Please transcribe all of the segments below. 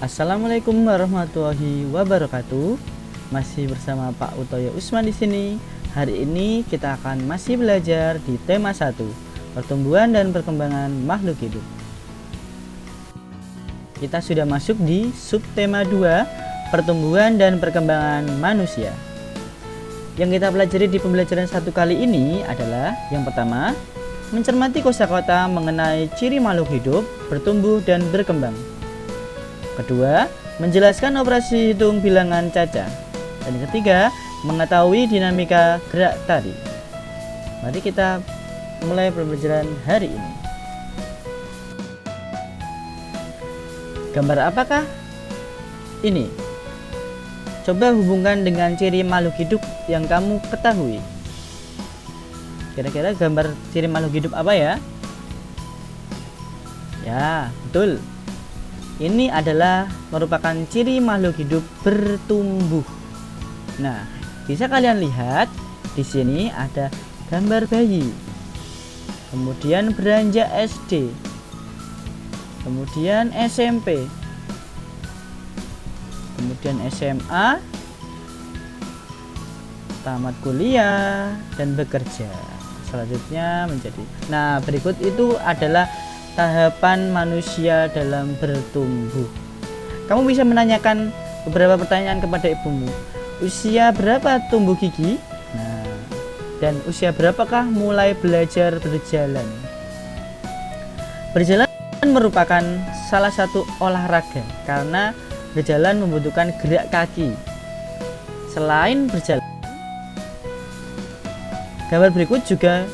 Assalamualaikum warahmatullahi wabarakatuh. Masih bersama Pak Utoyo Usman di sini. Hari ini kita akan masih belajar di tema 1, pertumbuhan dan perkembangan makhluk hidup. Kita sudah masuk di subtema 2, pertumbuhan dan perkembangan manusia. Yang kita pelajari di pembelajaran 1 kali ini adalah yang pertama, mencermati kosakata mengenai ciri makhluk hidup, bertumbuh dan berkembang. Kedua, menjelaskan operasi hitung bilangan caca. Dan yang ketiga, mengetahui dinamika gerak tari. Mari kita mulai pembelajaran hari ini. Gambar apakah ini? Coba hubungkan dengan ciri makhluk hidup yang kamu ketahui. Kira-kira gambar ciri makhluk hidup apa ya? Ya, betul. Ini adalah merupakan ciri makhluk hidup bertumbuh. Nah, bisa kalian lihat di sini ada gambar bayi. Kemudian beranjak SD. Kemudian SMP. Kemudian SMA. Tamat kuliah dan bekerja. Selanjutnya menjadi. Nah, berikut itu adalah tahapan manusia dalam bertumbuh. Kamu bisa menanyakan beberapa pertanyaan kepada ibumu. Usia berapa tumbuh gigi? Nah, dan usia berapakah mulai belajar berjalan? Berjalan merupakan salah satu olahraga karena berjalan membutuhkan gerak kaki. Selain berjalan, gambar berikut juga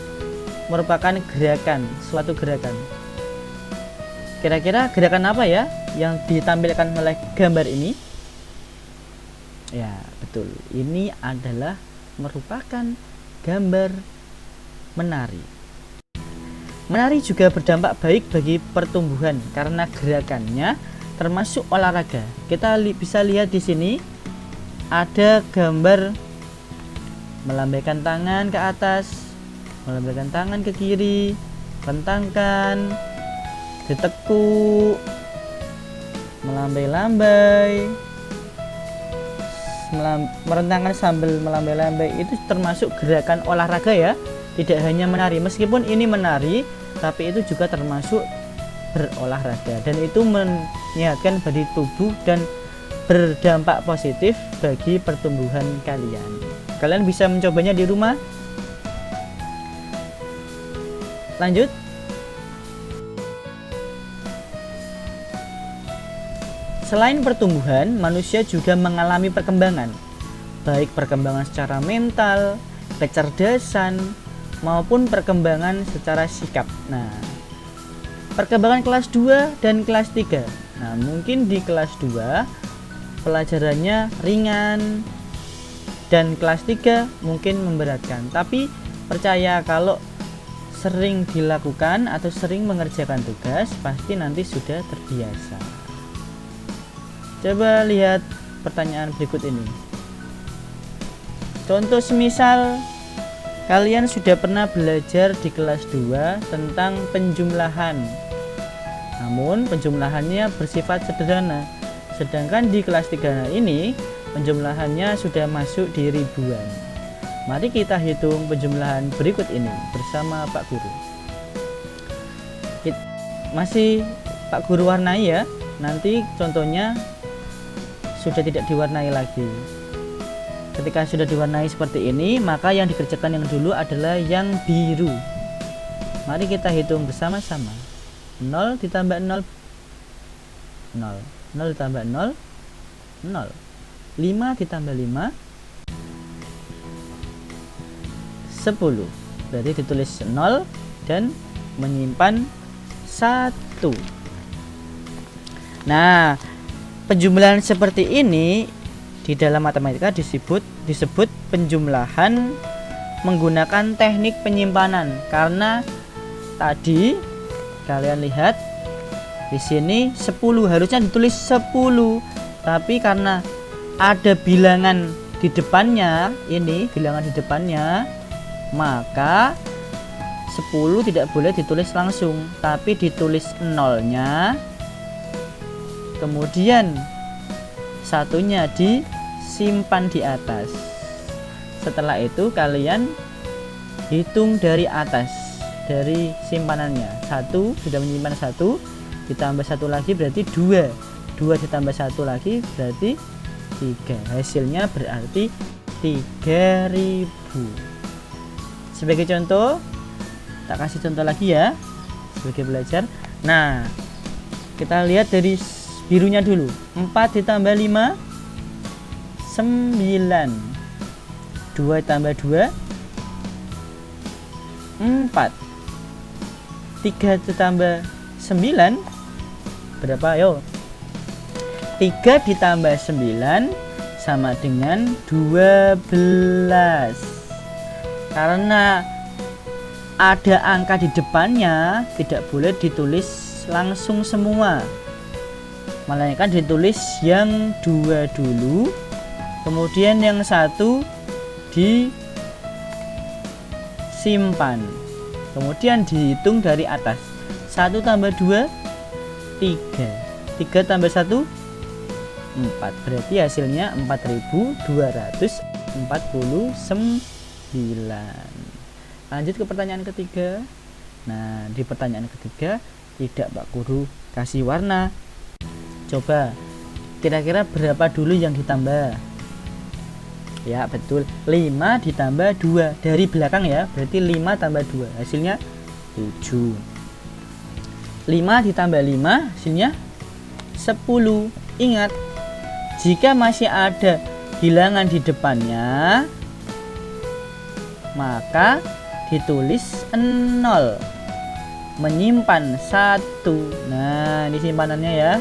merupakan gerakan, suatu gerakan. Kira-kira gerakan apa ya yang ditampilkan oleh gambar ini? Ya, betul. Ini adalah merupakan gambar menari. Menari juga berdampak baik bagi pertumbuhan karena gerakannya termasuk olahraga. Kita bisa lihat di sini ada gambar melambaikan tangan ke atas, melambaikan tangan ke kiri, bentangkan, ditekuk, melambai-lambai, merentangkan sambil melambai-lambai. Itu termasuk gerakan olahraga ya, tidak hanya menari. Meskipun ini menari, tapi itu juga termasuk berolahraga, dan itu menyehatkan bagi tubuh dan berdampak positif bagi pertumbuhan kalian. Kalian bisa mencobanya di rumah. Lanjut. Selain pertumbuhan, manusia juga mengalami perkembangan, baik perkembangan secara mental, kecerdasan, maupun perkembangan secara sikap. Nah, perkembangan kelas 2 dan kelas 3. Nah, mungkin di kelas 2 pelajarannya ringan dan kelas 3 mungkin memberatkan. Tapi percaya kalau sering dilakukan atau sering mengerjakan tugas, pasti nanti sudah terbiasa. Coba lihat pertanyaan berikut ini. Contoh semisal kalian sudah pernah belajar di kelas 2 tentang penjumlahan. Namun penjumlahannya bersifat sederhana. Sedangkan di kelas 3 ini penjumlahannya sudah masuk di ribuan. Mari kita hitung penjumlahan berikut ini bersama Pak Guru. Masih Pak Guru warnai ya. Nanti contohnya sudah tidak diwarnai lagi. Ketika sudah diwarnai seperti ini, maka yang dikerjakan yang dulu adalah yang biru. Mari kita hitung bersama-sama. 0 ditambah 0, 0. 0 ditambah 0, 0. 5 ditambah 5, 10. Berarti ditulis 0 dan menyimpan 1. Nah, penjumlahan seperti ini di dalam matematika disebut penjumlahan menggunakan teknik penyimpanan. Karena tadi kalian lihat di sini 10, harusnya ditulis 10, tapi karena ada bilangan di depannya, ini bilangan di depannya, maka 10 tidak boleh ditulis langsung, tapi ditulis nolnya kemudian satunya disimpan di atas. Setelah itu kalian hitung dari atas, dari simpanannya. 1 sudah menyimpan 1, ditambah 1 lagi berarti 2, 2 ditambah 1 lagi berarti 3. Hasilnya berarti 3000. Sebagai contoh, tak kasih contoh lagi ya sebagai belajar. Nah, kita lihat dari birunya dulu. 4 ditambah 5 9, 2 tambah 2 4, 3 ditambah 9 berapa? Ayo, 3 ditambah 9 sama dengan 12. Karena ada angka di depannya, tidak boleh ditulis langsung semua, melainkan ditulis yang 2 dulu, kemudian yang 1 disimpan, kemudian dihitung dari atas. 1 tambah 2 3, 3 tambah 1 4, berarti hasilnya 4249. Lanjut ke pertanyaan ketiga. Nah, di pertanyaan ketiga tidak Pak Guru kasih warna. Coba kira-kira berapa dulu yang ditambah? Ya betul, 5 ditambah 2 dari belakang ya, berarti 5 tambah 2 hasilnya 7. 5 ditambah 5 hasilnya 10. Ingat, jika masih ada bilangan di depannya, maka ditulis 0, menyimpan 1. Nah, ini simpanannya ya.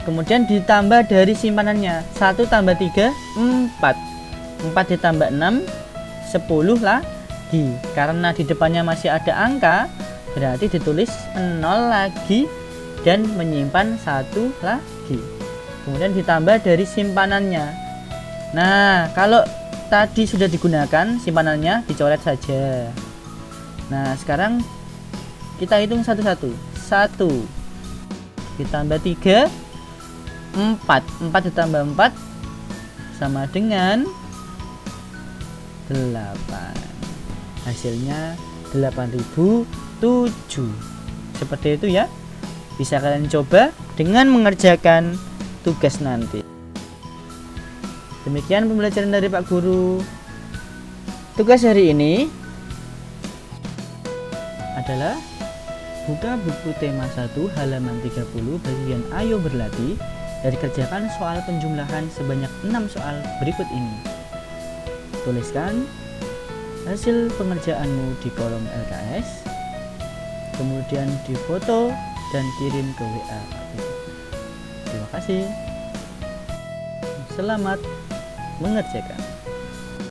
Kemudian ditambah dari simpanannya. 1 tambah 3 4, 4 ditambah 6 10 lagi. Karena di depannya masih ada angka, berarti ditulis 0 lagi dan menyimpan 1 lagi. Kemudian ditambah dari simpanannya. Nah, kalau tadi sudah digunakan simpanannya, dicoret saja. Nah, sekarang kita hitung satu-satu. 1 ditambah 3 4, 4 ditambah 4 sama dengan 8. Hasilnya 8007. Seperti itu ya. Bisa kalian coba dengan mengerjakan tugas nanti. Demikian pembelajaran dari Pak Guru. Tugas hari ini adalah buka buku tema 1 halaman 30 bagian Ayo Berlatih, dan dikerjakan soal penjumlahan sebanyak 6 soal berikut ini. Tuliskan hasil pengerjaanmu di kolom LKS, kemudian difoto dan kirim ke WA. Terima kasih. Selamat mengerjakan.